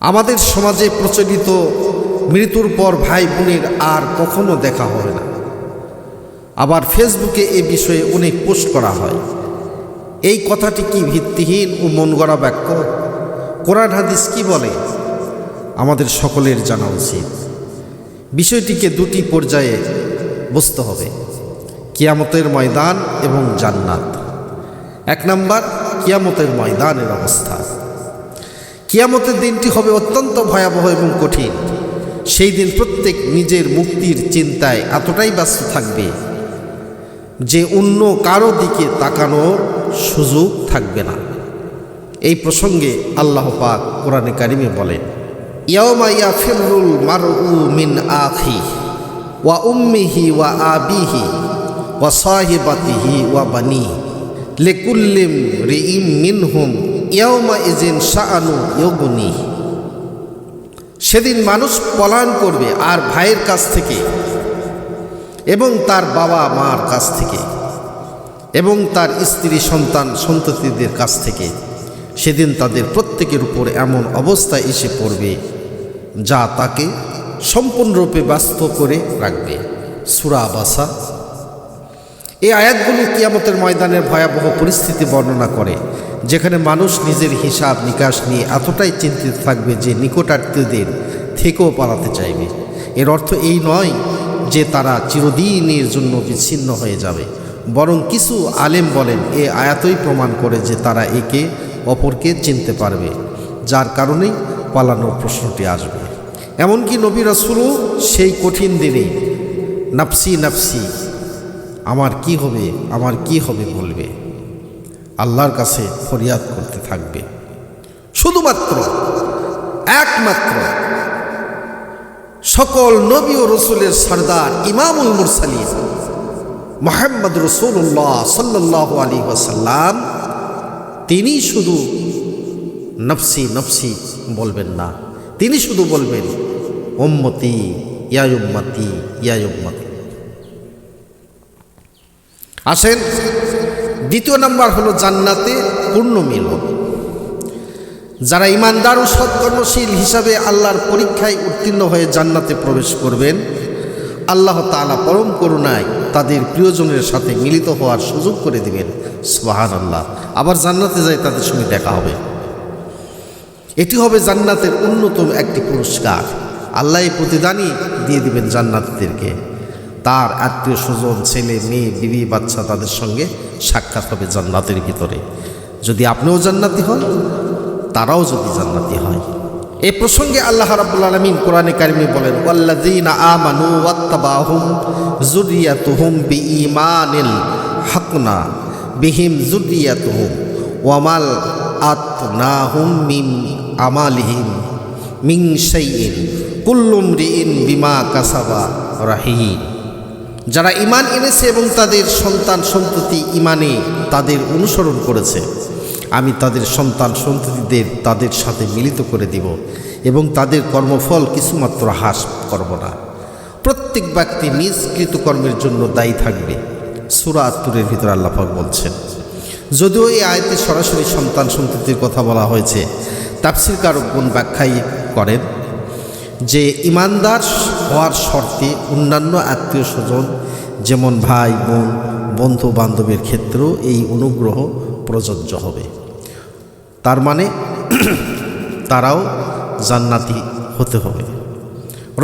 আমাদের সমাজে প্রচলিত মৃত্যুর পর ভাই বোনের আর কখনো দেখা হবে না। আবার ফেসবুকে এ বিষয়ে অনেক পোস্ট করা হয়। এই কথাটি কি ভিত্তিহীন ও মন গড়া বাক্য? কোরআন হাদিস কি বলে? আমাদের সকলের জানা উচিত। বিষয়টিকে দুটি পর্যায়ে বুঝতে হবে: কিয়ামতের ময়দান এবং জান্নাত। 1 নাম্বার, কিয়ামতের ময়দানের অবস্থা। কিয়ামতের দিনটি হবে অত্যন্ত ভয়াবহ এবং কঠিন। সেই দিন প্রত্যেক নিজের মুক্তির চিন্তায় এতটাই ব্যস্ত থাকবে যে অন্য কারো দিকে তাকানোর সুযোগ থাকবে না। এই প্রসঙ্গে আল্লাহ পাক কোরআনে কারিমে বলেন, ইয়াওমা ইয়াফিরুল মারউ মিন আখিহি ওয়া উম্মিহি ওয়া আবিহি ওয়া সাহিবাতিহি ওয়া বানিহি লিকুল্লি ইমরিইম মিনহুম ইয়াওমা ইযিন শাআনু ইউগনিহি। সেদিন মানুষ পলায়ন করবে আর ভাইয়ের কাছ থেকে এবং তার বাবা মার কাছ থেকে এবং তার স্ত্রী সন্তান সন্ততিদের কাছ থেকে। সেদিন তাদের প্রত্যেকের উপর এমন অবস্থা এসে পড়বে যা তাকে সম্পূর্ণরূপে ব্যস্ত করে রাখবে। সূরা আবাসা। এই আয়াতগুলো কিয়ামতের ময়দানের ভয়াবহ পরিস্থিতি বর্ণনা করে, যেখানে মানুষ নিজের হিসাব নিকাশ নিয়ে এতটাই চিন্তিত থাকবে যে নিকটাত্মীয়দের থেকেও পালাতে চাইবে। এর অর্থ এই নয় যে তারা চিরদিনের জন্য বিচ্ছিন্ন হয়ে যাবে, বরং কিছু আলেম বলেন এ আয়াতই প্রমাণ করে যে তারা একে অপরকে চিনতে পারবে, যার কারণেই পালানোর প্রশ্নটি আসবে। এমনকি নবী রাসূলও সেই কঠিন দিনে নাফসি নাফসি, আমার কি হবে আমার কি হবে বলবে, আল্লাহর কাছে ফরিয়াদ করতে থাকবে। শুধুমাত্র একমাত্র সকল নবী ও রসুলের সরদার ইমামুল মুরসালিন মুহাম্মদ রাসূলুল্লাহ সাল্লাল্লাহু আলাইহি ওয়াসাল্লাম, তিনি শুধু নফসি নফসি বলবেন না, তিনি শুধু বলবেন উম্মতি ইয়া উম্মতি ইয়া উম্মতি। আসেন, দ্বিতীয় নাম্বার হলো জান্নাতে পূর্ণ মিলন। যারা ইমানদার ও সৎকর্মশীল হিসাবে আল্লাহর পরীক্ষায় উত্তীর্ণ হয়ে জান্নাতে প্রবেশ করবেন, আল্লাহ তাআলা পরম করুণায় তাদের প্রিয়জনের সাথে মিলিত হওয়ার সুযোগ করে দিবেন। সুবহানাল্লাহ। আবার জান্নাতে যাই তাদের সঙ্গে দেখা হবে। এটি হবে জান্নাতের অন্যতম একটি পুরস্কার। আল্লাহ এই প্রতিদানই দিয়ে দিবেন জান্নাতীদেরকে। তার আত্মীয় স্বজন, ছেলে মেয়ে, বিবি বাচ্চা, তাদের সঙ্গে সাক্ষাৎ হবে জান্নাতের ভিতরে। যদি আপনিও জান্নাতি হন, তারাও যদি জান্নাতি হয়। এই প্রসঙ্গে আল্লাহ রাব্বুল আলামিন কোরআনে কারিমে বলেন, ওয়াল্লাযীনা আমানু ওয়াত্তাবাহুম যুররিয়াতুহুম বিঈমানিল হাকনা বিহিম যুররিয়াতুহুম ওয়ামাল আতনাহুম মিন আমালিহিম মিন শাইইন কুল্লু ইমরিইন বিমা কাসাবা রাহিন। যারা ঈমান এনেছে এবং তাদের সন্তান সন্ততি ঈমানে তাদের অনুসরণ করেছে, আমি তাদের সন্তান সন্ততিদের তাদের সাথে মিলিত করে দিব এবং তাদের কর্মফল কিছুমাত্র হ্রাস করব না। প্রত্যেক ব্যক্তি নিজ কৃতকর্মের জন্য দায়ী থাকবে। সূরা আত-তুরের ভিতরে আল্লাহ পাক বলছেন। যদিও এই আয়াতে সরাসরি সন্তান সন্ততির কথা বলা হয়েছে, তাফসীরকারগণ ব্যাখ্যাই করেন যে ঈমানদার হওয়ার শর্তে অন্যান্য আত্মীয় স্বজন যেমন ভাই বোন, বন্ধু বান্ধবের ক্ষেত্রেও এই অনুগ্রহ প্রযোজ্য হবে। তার মানে তারাও জান্নাতি হতে হবে।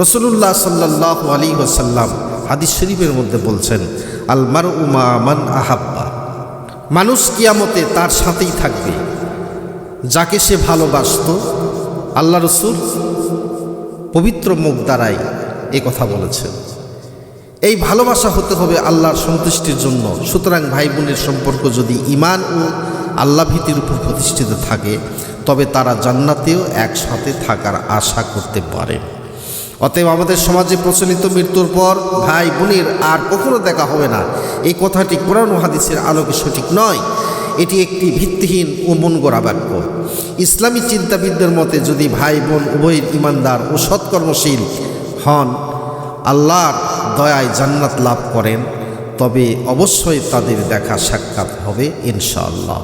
রাসূলুল্লাহ সাল্লাল্লাহু আলাইহি ওয়াসাল্লাম হাদিস শরীফের মধ্যে বলছেন, আল মারউ মা মান আহাব্বা। মানুষ কিয়ামতে তার সাথেই থাকবে যাকে সে ভালোবাসত। আল্লাহ রাসূল পবিত্র মুখ দ্বারাই এই কথা বলেছেন। এই ভালোবাসা হতে হবে আল্লাহর সন্তুষ্টির জন্য। সুতরাং ভাই বোনের সম্পর্ক যদি ঈমান ও আল্লাহ ভীতির উপর প্রতিষ্ঠিত থাকে, তবে তারা জান্নাতেও একসাথে থাকার আশা করতে পারে। অতএব আমাদের সমাজে প্রচলিত মৃত্যুর পর ভাই বোনের আর কখনো দেখা হবে না, এই কথাটি কোরআন ও হাদিসের আলোকে সঠিক নয়। এটি একটি ভিত্তিহীন ও মন গড়া বাক্য। ইসলামী চিন্তাবিদদের মতে যদি ভাই বোন উভয়ের ঈমানদার ও সৎকর্মশীল হন, আল্লাহর দয়ায় জান্নাত লাভ করেন, তবে অবশ্যই তাদের দেখা সাক্ষাৎ হবে ইনশাআল্লাহ।